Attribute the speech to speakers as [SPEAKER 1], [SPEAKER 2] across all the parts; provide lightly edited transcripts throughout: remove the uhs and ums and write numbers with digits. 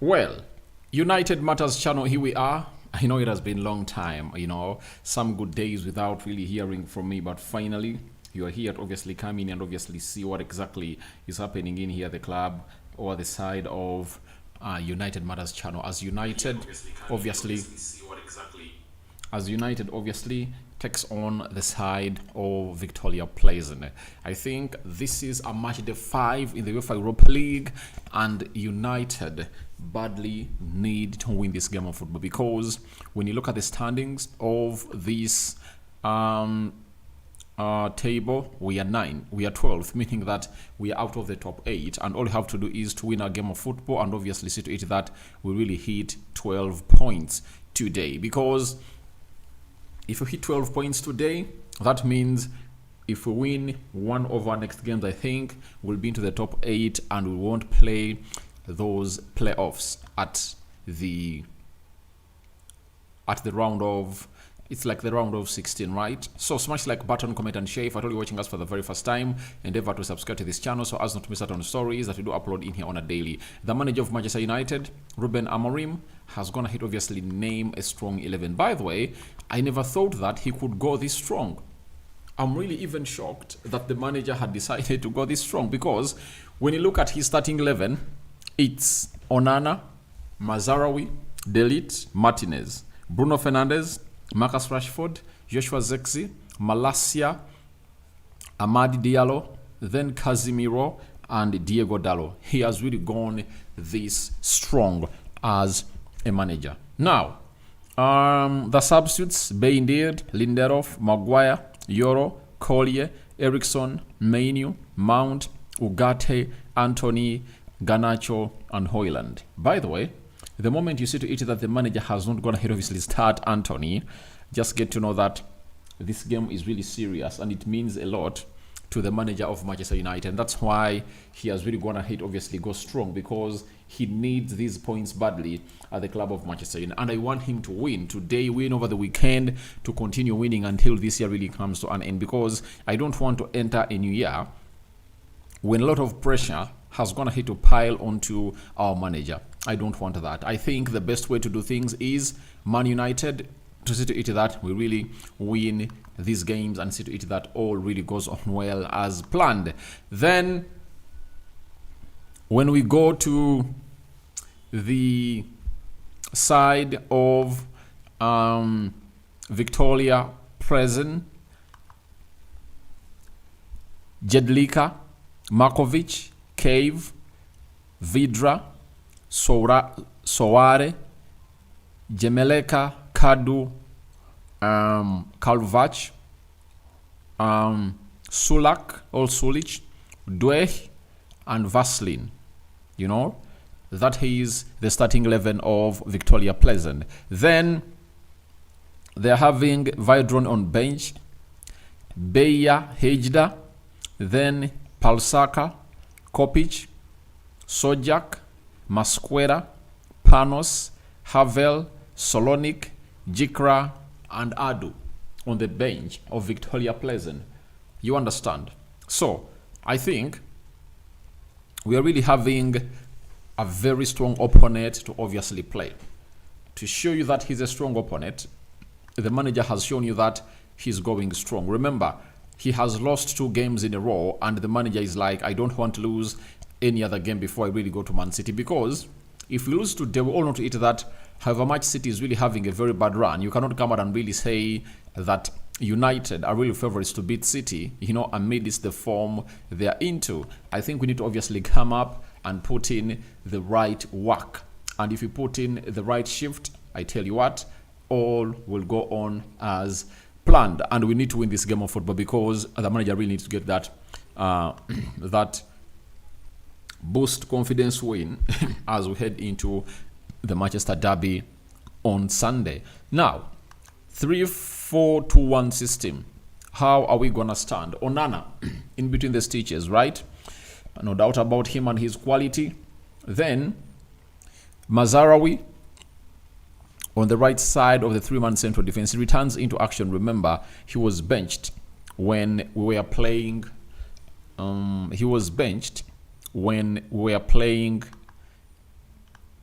[SPEAKER 1] Well, United Matters channel, here we are. I know it has been a long time, some good days without really hearing from me, but finally you are here to obviously come in and obviously see what exactly is happening in here at the club or the side of United Matters channel. Obviously, as United obviously takes on the side of Viktoria Plzen. I think this is a match day 5 in the UEFA Europa League, and United badly need to win this game of football, because when you look at the standings of this table, we are 9, we are 12th, meaning that we are out of the top 8, and all you have to do is to win a game of football and obviously see to it that we really hit 12 points today. Because if we hit 12 points today, that means if we win one of our next games, I think we'll be into the top 8 and we won't play those playoffs at the round of, it's like the round of 16, right? So smash like button, comment and share. If at all you're watching us for the very first time, endeavor to subscribe to this channel so as not to miss out on stories that we do upload in here on a daily. The manager of Manchester United, Ruben Amorim, has gone ahead obviously name a strong 11. By the way, I never thought that he could go this strong. I'm really even shocked that the manager had decided to go this strong, because when you look at his starting 11, it's Onana, Mazarawi, Delete, Martinez, Bruno Fernandes, Marcus Rashford, Joshua Zirkze, Malacia, Amadi Diallo, then Casemiro, and Diego Dallo. He has really gone this strong as a manager. Now, the substitutes: Bayindir, Lindelof, Maguire, Yoro, Collier, Eriksson, Mainu, Mount, Ugarte, Anthony, Garnacho, and Højlund. By the way, the moment you see to it that the manager has not gone ahead obviously start Anthony, just get to know that this game is really serious and it means a lot to the manager of Manchester United. And that's why he has really gone ahead obviously go strong, because he needs these points badly at the club of Manchester United. And I want him to win today, win over the weekend, to continue winning until this year really comes to an end, because I don't want to enter a new year when a lot of pressure has gone ahead to pile onto our manager. I don't want that. I think the best way to do things is Man United to see to it that we really win these games and see to it that all really goes on well as planned. Then when we go to the side of Viktoria Plzen, Jedlika, Markovic, Cave, Vidra, Soare, Jemeleka, Kadu, Kalvac, Sulak or Sulic, Dweh, and Vaslin. That is the starting 11 of Viktoria Plzen. Then they're having Vidron on bench, Beya Hejda, then Palsaka, Kopic, Sojak, Masquera, Panos, Havel, Solonik, Jikra, and Adu on the bench of Viktoria Plzen. You understand? So I think we are really having a very strong opponent to obviously play. To show you that he's a strong opponent, the manager has shown you that he's going strong. Remember, he has lost 2 games in a row, and the manager is like, I don't want to lose any other game before I really go to Man City, because if we lose today, we all know to it that however much City is really having a very bad run, you cannot come out and really say that United are really favorites to beat City, amidst the form they are into. I think we need to obviously come up and put in the right work. And if you put in the right shift, I tell you what, all will go on as planned. And we need to win this game of football, because the manager really needs to get that that boost confidence win as we head into the Manchester Derby on Sunday. Now, 3-4-2-1 system. How are we gonna stand? Onana in between the stitches, right? No doubt about him and his quality. Then Mazarawi on the right side of the 3-man central defense. He returns into action. Remember, he was benched when we were playing. He was benched when we were playing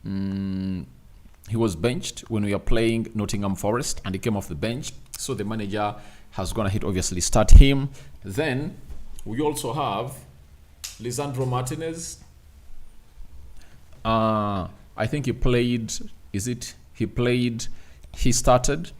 [SPEAKER 1] he was benched when we were playing Nottingham Forest, and he came off the bench. So the manager has gone ahead, obviously, start him. Then we also have Lisandro Martinez. I think he played. He started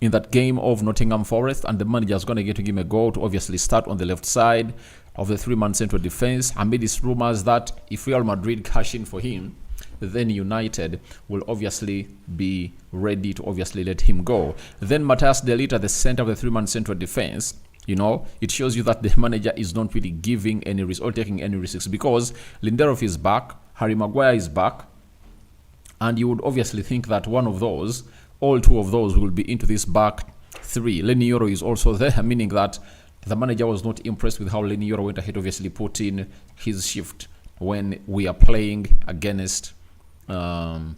[SPEAKER 1] in that game of Nottingham Forest, and the manager is going to get to give him a go to obviously start on the left side of the three-man central defense. Amid these rumors that if Real Madrid cash in for him, then United will obviously be ready to obviously let him go. Then Matthias De Ligt at the center of the three-man central defense. It shows you that the manager is not really giving any risk or taking any risks, because Lindelof is back, Harry Maguire is back, and you would obviously think that all two of those will be into this back three. Leny Yoro is also there, meaning that the manager was not impressed with how Leny Yoro went ahead, obviously put in his shift when we are playing against Nottingham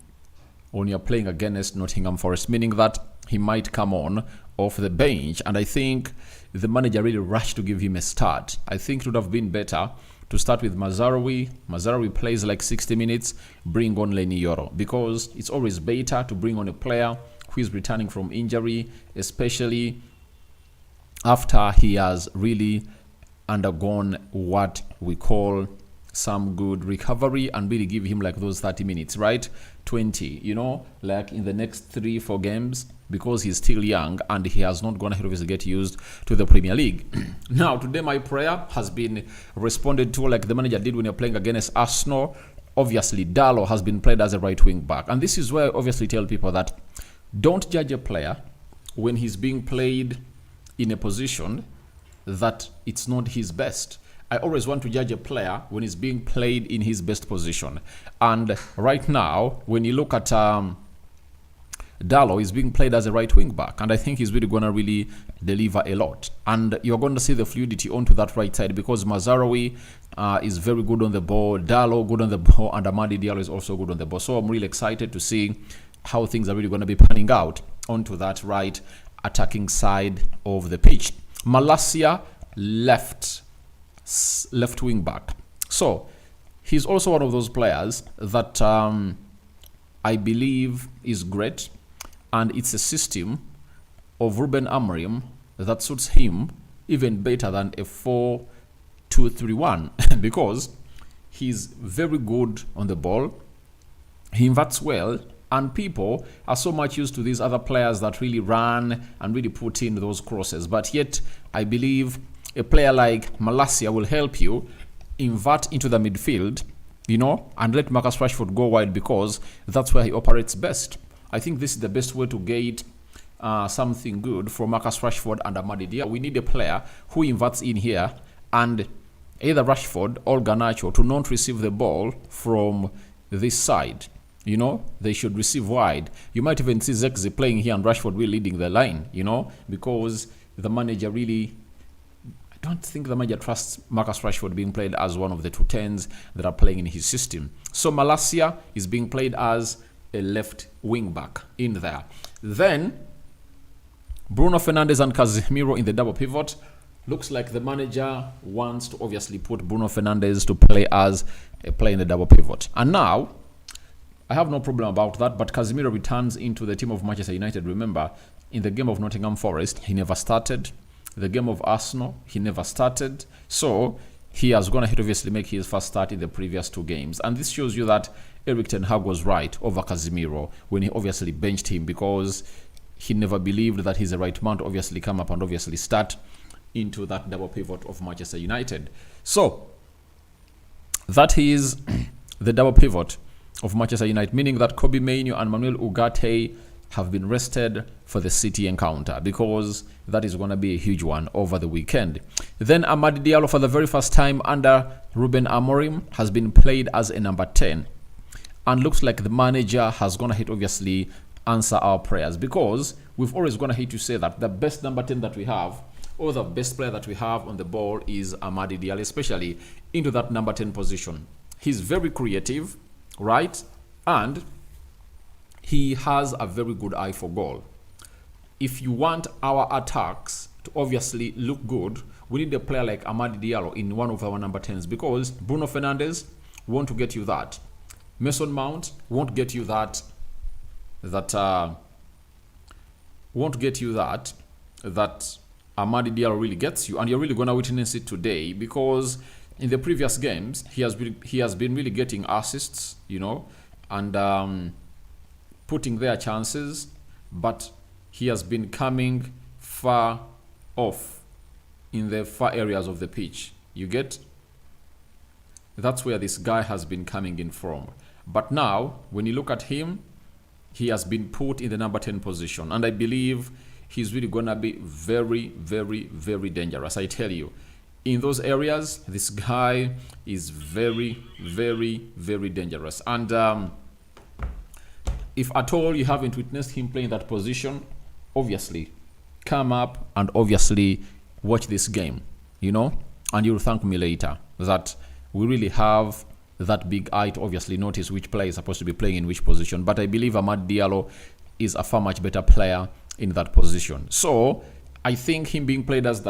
[SPEAKER 1] Forest, meaning that he might come on off the bench. And I think the manager really rushed to give him a start. I think it would have been better to start with Mazraoui. Mazraoui plays like 60 minutes, bring on Leny Yoro, because it's always better to bring on a player who is returning from injury, especially after he has really undergone what we call some good recovery, and really give him like those 30 minutes, right? 20, like in the next 3-4 games, because he's still young and he has not gone ahead of his get used to the Premier League. Now, today my prayer has been responded to like the manager did when you're playing against Arsenal. Obviously, Dalot has been played as a right wing back, and this is where I obviously tell people that don't judge a player when he's being played in a position that it's not his best. I always want to judge a player when he's being played in his best position. And right now, when you look at Dalot, is being played as a right wing back, and I think he's really going to really deliver a lot. And you're going to see the fluidity onto that right side, because Mazraoui is very good on the ball, Dalot good on the ball, and Amadi Diallo is also good on the ball. So I'm really excited to see how things are really going to be panning out onto that right attacking side of the pitch. Malacia, left wing back. So he's also one of those players that I believe is great, and it's a system of Ruben Amorim that suits him even better than a 4-2-3-1 because he's very good on the ball, he inverts well, and people are so much used to these other players that really run and really put in those crosses. But yet, I believe a player like Malacia will help you invert into the midfield, and let Marcus Rashford go wide, because that's where he operates best. I think this is the best way to get something good for Marcus Rashford and Amadi Diallo. We need a player who inverts in here, and either Rashford or Garnacho to not receive the ball from this side. They should receive wide. You might even see Zirkze playing here and Rashford will leading the line, because the manager really, I don't think the manager trusts Marcus Rashford being played as one of the 210s that are playing in his system. So Malacia is being played as a left wing back in there. Then Bruno Fernandes and Casemiro in the double pivot. Looks like the manager wants to obviously put Bruno Fernandes to play as a player in the double pivot. And now, I have no problem about that, but Casemiro returns into the team of Manchester United. Remember, in the game of Nottingham Forest, he never started. The game of Arsenal, he never started. So he has gone ahead, obviously, make his first start in the previous 2 games. And this shows you that Erik ten Hag was right over Casemiro when he obviously benched him, because he never believed that he's the right man to obviously come up and obviously start into that double pivot of Manchester United. So that is the double pivot of Manchester United, meaning that Kobbie Mainoo and Manuel Ugarte have been rested for the City encounter, because that is going to be a huge one over the weekend. Then Amadi Diallo, for the very first time under Ruben Amorim, has been played as a number 10, and looks like the manager has gone ahead, obviously, answer our prayers, because we've always gone ahead to say that the best number 10 that we have, or the best player that we have on the ball, is Amadi Diallo, especially into that number 10 position. He's very creative, right? And he has a very good eye for goal. If you want our attacks to obviously look good, we need a player like Amadi Diallo in one of our number 10s, because Bruno Fernandes won't get you that. Mason Mount won't get you that Amadi Diallo really gets you, and you're really gonna witness it today, because in the previous games he has been really getting assists, and putting their chances, but he has been coming far off in the far areas of the pitch. You get? That's where this guy has been coming in from. But now, when you look at him, he has been put in the number 10 position. And I believe he's really going to be very, very, very dangerous. I tell you, in those areas, this guy is very, very, very dangerous. And if at all you haven't witnessed him playing that position, obviously, come up and obviously watch this game, and you'll thank me later that we really have that big eye to obviously notice which player is supposed to be playing in which position. But I believe Amad Diallo is a far much better player in that position. So I think him being played as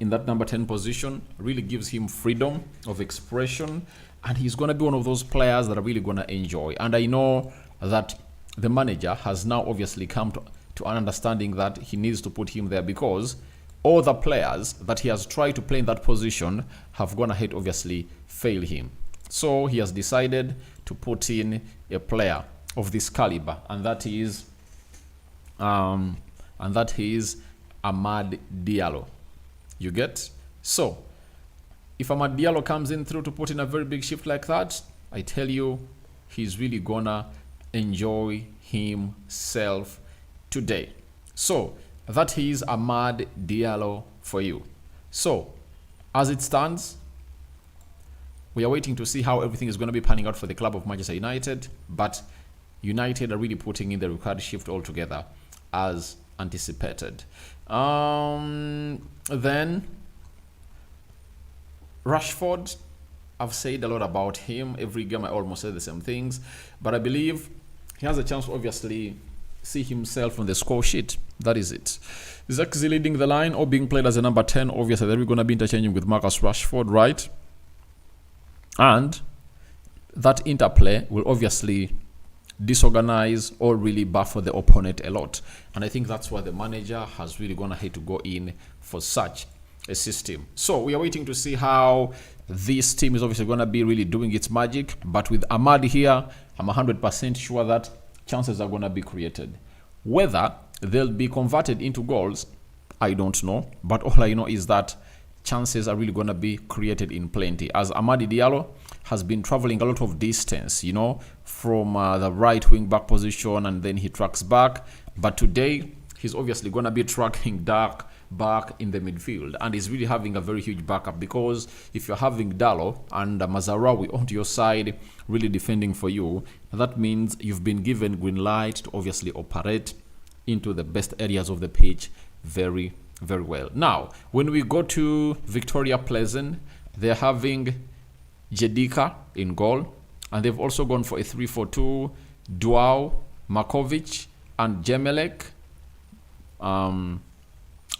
[SPEAKER 1] in that number 10 position really gives him freedom of expression, and he's going to be one of those players that are really going to enjoy. And I know that the manager has now obviously come to an understanding that he needs to put him there, because all the players that he has tried to play in that position have gone ahead obviously fail him. So he has decided to put in a player of this caliber, and that is Amad Diallo. You get? So if Amad Diallo comes in through to put in a very big shift like that, I tell you, he's really gonna enjoy himself today. So that is Amad Diallo for you. So as it stands, we are waiting to see how everything is going to be panning out for the club of Manchester United, but United are really putting in the required shift altogether as anticipated. Then Rashford, I've said a lot about him. Every game I almost say the same things, but I believe he has a chance to obviously see himself on the score sheet. That is it. Zirkze leading the line or being played as a number 10. Obviously, they're going to be interchanging with Marcus Rashford, right? And that interplay will obviously disorganize or really buffer the opponent a lot. And I think that's why the manager has really gone ahead to go in for such a system. So we are waiting to see how this team is obviously going to be really doing its magic. But with Amad here, I'm 100% sure that chances are going to be created. Whether they'll be converted into goals, I don't know. But all I know is that chances are really going to be created in plenty, as Amad Diallo has been traveling a lot of distance, from the right wing back position, and then he tracks back. But today, he's obviously going to be tracking back in the midfield, and he's really having a very huge backup, because if you're having Diallo and Mazarawi onto your side really defending for you, that means you've been given green light to obviously operate into the best areas of the pitch very, very well. Now, when we go to Viktoria Plzen, they're having Jedika in goal, and they've also gone for a 3-4-2, Duao, Markovic, and Jemelek.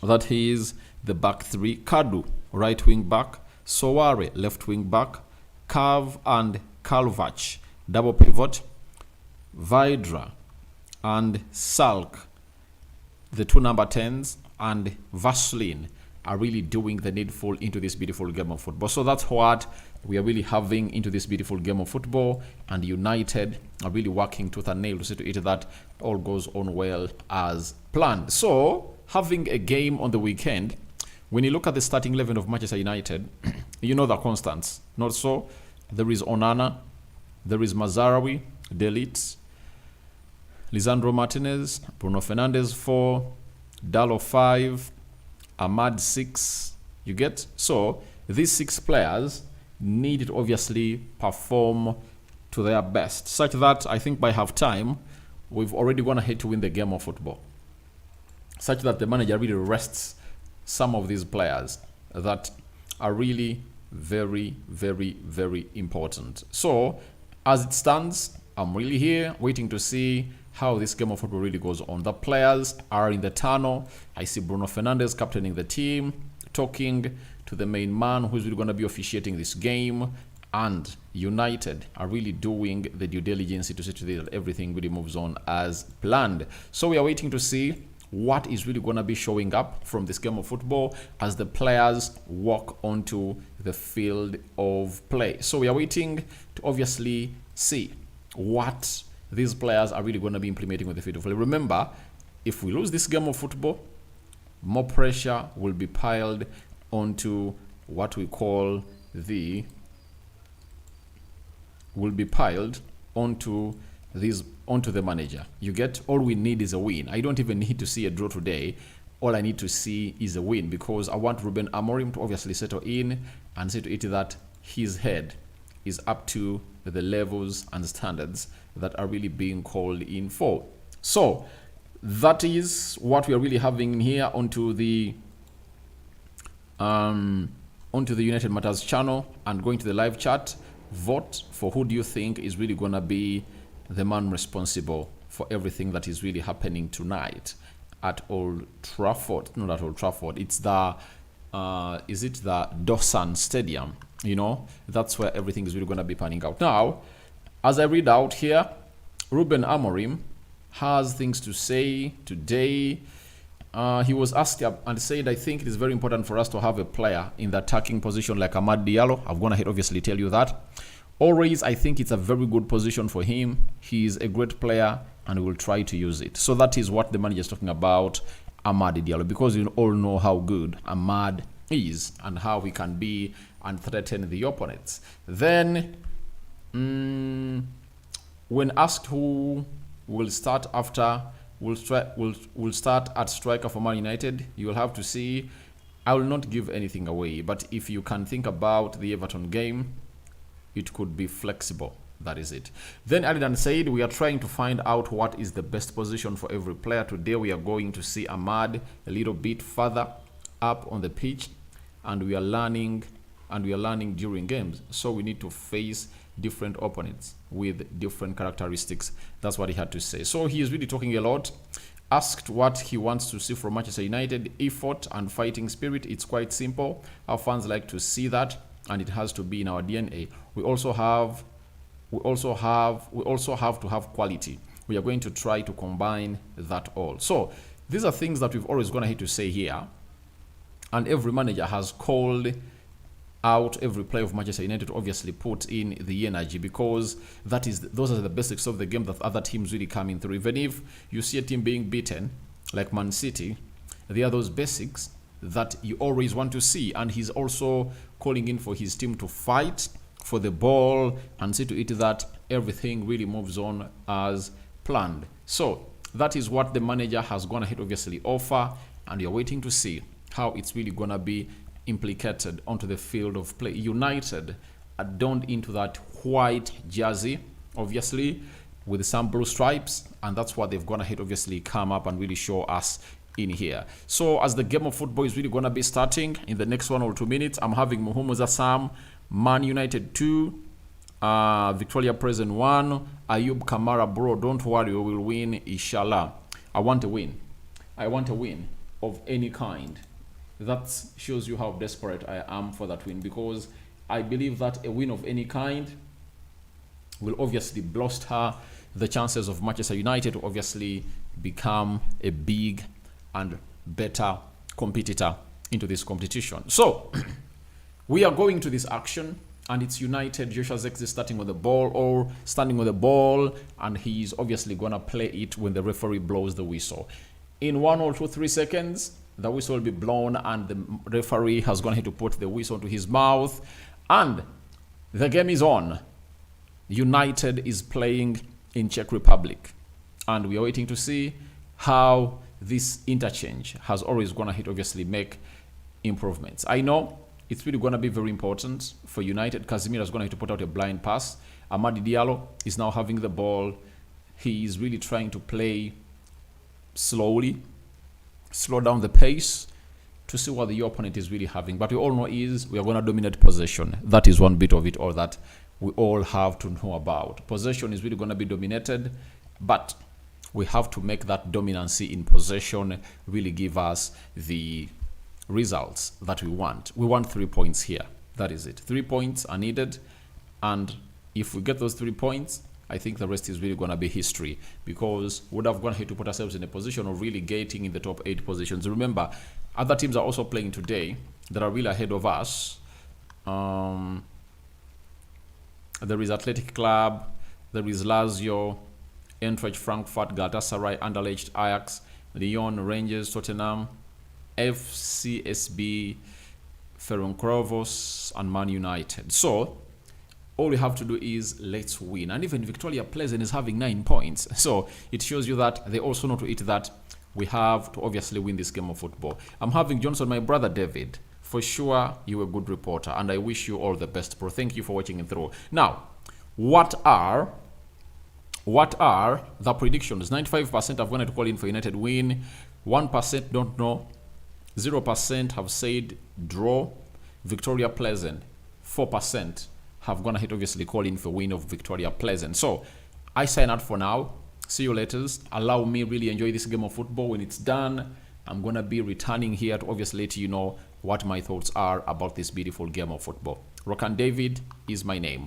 [SPEAKER 1] That is the back three. Kadu, right wing back. Soware, left wing back. Kav and Kalvach, double pivot. Vidra and Salk, the two number 10s, and Vaslin are really doing the needful into this beautiful game of football. So that's what we are really having into this beautiful game of football, and United are really working tooth and nail to see to it that all goes on well as planned. So having a game on the weekend, when you look at the starting 11 of Manchester United, you know the constants. Not so. There is Onana, there is Mazarawi, Delete, Lisandro Martinez, Bruno Fernandes 4, Diallo 5, Amad 6. You get? So these 6 players need to obviously perform to their best, such that I think by half time we've already gone ahead to win the game of football, such that the manager really rests some of these players that are really very, very, very important. So as it stands, I'm really here waiting to see how this game of football really goes on. The players are in the tunnel. I see Bruno Fernandes captaining the team, talking to the main man who's really going to be officiating this game. and United are really doing the due diligence to see to that everything really moves on as planned. So we are waiting to see what is really going to be showing up from this game of football as the players walk onto the field of play. So we are waiting to obviously see what these players are really going to be implementing with the field of play. Remember, if we lose this game of football, more pressure will be piled onto what we call the onto the manager. You get, all we need is a win. I don't even need to see a draw today. All I need to see is a win, because I want Ruben Amorim to obviously settle in and see to it that his head is up to the levels and standards that are really being called in for. So that is what we are really having here onto the United Matters channel, and going to the live chat. Vote for who do you think is really going to be the man responsible for everything that is really happening tonight at Old Trafford. Not at Old Trafford, it's the is it the Dawson Stadium? You know, that's where everything is really going to be panning out. Now, as I read out here, Ruben Amorim has things to say today. He was asked and said, I think it is very important for us to have a player in the attacking position like Amad Diallo. I've gone ahead obviously tell you that. Always, I think it's a very good position for him. He is a great player and we will try to use it. So that is what the manager is talking about, Amad Diallo, because you all know how good Amad is and how he can be and threaten the opponents. Then, when asked who will start after, will start at striker for Man United, you will have to see. I will not give anything away, but if you can think about the Everton game, it could be flexible. That is it. Then Alidan said, we are trying to find out what is the best position for every player. Today we are going to see Amad a little bit further up on the pitch, and we are learning during games. So we need to face different opponents with different characteristics. That's what he had to say. So he is really talking a lot. Asked what he wants to see from Manchester United: effort and fighting spirit. It's quite simple. Our fans like to see that, and it has to be in our DNA. We also have to have quality. We are going to try to combine that all. So these are things that we've always gone ahead to say here, and every manager has called out every player of Manchester United to obviously put in the energy, because those are the basics of the game that other teams really come in through. Even if you see a team being beaten like Man City, there are those basics that you always want to see, and he's also calling in for his team to fight for the ball and see to it that everything really moves on as planned. So that is what the manager has gone ahead obviously offer, and you're waiting to see how it's really gonna be implicated onto the field of play. United adorned into that white jersey, obviously, with some blue stripes, and that's what they've gone ahead obviously come up and really show us in here. So as the game of football is really gonna be starting in the next 1 or 2 minutes, I'm having Muhammad Assam, Man United 2, Viktoria Plzen 1, Ayub Kamara, bro, don't worry, we will win, inshallah. I want a win. I want a win of any kind. That shows you how desperate I am for that win, because I believe that a win of any kind will obviously bolster the chances of Manchester United to obviously become a big and better competitor into this competition. So we are going to this action, and it's United. Joshua Zirkze starting with the ball or standing with the ball, and he's obviously gonna play it when the referee blows the whistle. In 1 or 2, 3 seconds, the whistle will be blown, and the referee has gone ahead to put the whistle to his mouth, and the game is on. United is playing in Czech Republic, and we are waiting to see how this interchange has always gone ahead obviously make improvements. I know it's really going to be very important for United. Casemiro is going to put out a blind pass. Amad Diallo is now having the ball. He is really trying to play slowly, slow down the pace to see what the opponent is really having. But we all know is we are going to dominate possession. That is one bit of it, or that we all have to know about. Possession is really going to be dominated, but we have to make that dominancy in possession really give us the results that we want. We want 3 points here. That is it. 3 points are needed, And if we get those 3 points, I think the rest is really going to be history, because we would have gone ahead to put ourselves in a position of really getting in the top 8 positions. Remember, other teams are also playing today that are really ahead of us. There is Athletic Club, there is Lazio, Eintracht Frankfurt, Galatasaray, Anderlecht, Ajax, Lyon, Rangers, Tottenham, FCSB, Ferencvaros, and Man United. So all we have to do is let's win. And even Viktoria Plzen is having 9 points. So it shows you that they also know to it that we have to obviously win this game of football. I'm having Johnson, my brother David. For sure, you're a good reporter, and I wish you all the best, bro. Thank you for watching it through. Now, what are the predictions? 95% have gone to call in for United win. 1% don't know. 0% have said draw. Viktoria Plzen, 4% have gone ahead, obviously, call in for win of Viktoria Plzen. So I sign out for now. See you later. Allow me really enjoy this game of football. When it's done, I'm gonna be returning here to obviously let you know what my thoughts are about this beautiful game of football. Rokan David is my name.